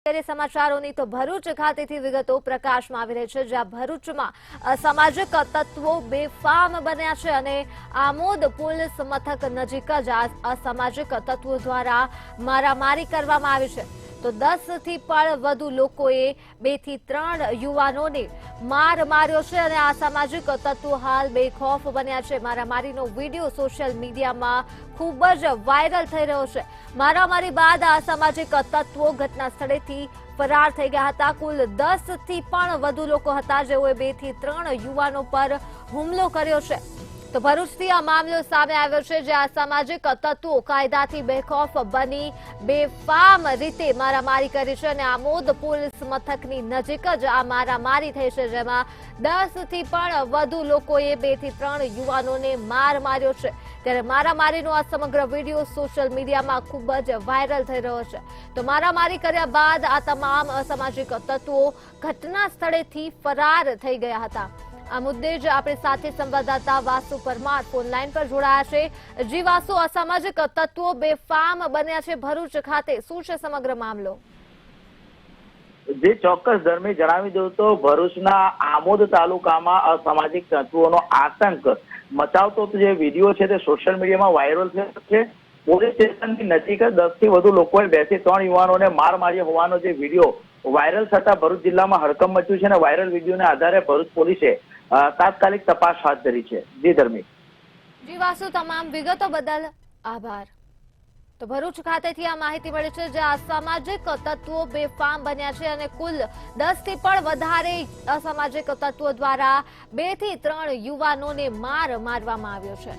સમાચારોની તો ભરૂચ ખાતેથી વિગતો પ્રકાશમાં આવી રહી છે, જ્યાં ભરૂચમાં અસામાજિક તત્વો બેફામ બન્યા છે અને આમોદ પોલીસ મથક નજીક જ અસામાજિક તત્વો દ્વારા મારામારી કરવામાં આવી છે. તો 10 થી પણ વધુ લોકોએ 2 થી 3 યુવાનોને માર માર્યો છે અને આ સામાજિક તત્વો હાલ બેખોફ બન્યા છે. મારામારીનો વિડીયો સોશિયલ મીડિયામાં ખૂબ જ વાયરલ થઈ રહ્યો છે. મારામારી બાદ આ સામાજિક તત્વો ઘટના સ્થળેથી ફરાર થઈ ગયા હતા. કુલ 10 થી પણ વધુ લોકો હતા જેઓએ 2 થી 3 યુવાનો પર હુમલો કર્યો છે. તો ભરૂચથી આ મામલો સામે આવ્યો છે, જ્યાં સામાજિક તત્વો કાયદાથી બેખોફ બની બેફામ રીતે મારામારી કરી છે અને આમોદ પોલીસ મથકની નજીક જ આ મારામારી થઈ છે, જેમાં 10 થી પણ વધુ લોકોએ 2 થી 3 યુવાનોને માર માર્યો છે. ત્યારે મારામારીનો આ સમગ્ર વિડીયો સોશિયલ મીડિયામાં ખૂબ જ વાયરલ થઈ રહ્યો છે. તો મારામારી કર્યા બાદ આ તમામ અસામાજિક તત્વો ઘટના સ્થળેથી ફરાર થઈ ગયા હતા. આ મુદ્દે જ આપણી સાથે સંવાદદાતા વાસુ પરમાર ફોન લાઈન પર જોડાયા છે. જી વાસુ, અસામાજિક તત્વો બેફામ બન્યા છે ભરૂચ ખાતે, શું છે સમગ્ર મામલો? જે ચોક્કસ ધર્મી જણાવી દઉં તો ભરૂચના આમોદ તાલુકામાં અસામાજિક તત્વોનો આતંક મચાવતો જે વિડીયો છે તે સોશિયલ મીડિયામાં વાયરલ થયો છે. પોલીસ સ્ટેશનની નજીક 10 થી વધુ લોકોએ 2 થી 3 યુવાનોને માર માર્યો હોવાનો જે વિડીયો વાયરલ થતા ભરૂચ જિલ્લામાં હડકંપ મચ્યું છે અને વાયરલ વિડીયોના આધારે ભરૂચ પોલીસે તાત્કાલિક તપાસ હાથ ધરી છે. જી ધર્મી. જી વાસુ, તમામ વિગતો બદલ આભાર. તો ભરૂચ ખાતેથી આ માહિતી મળી છે, જ્યાં અસામાજિક તત્વો બેફામ બન્યા છે અને કુલ 10 થી પણ વધારે અસામાજિક તત્વો દ્વારા 2 થી 3 યુવાનોને માર મારવામાં આવ્યો છે.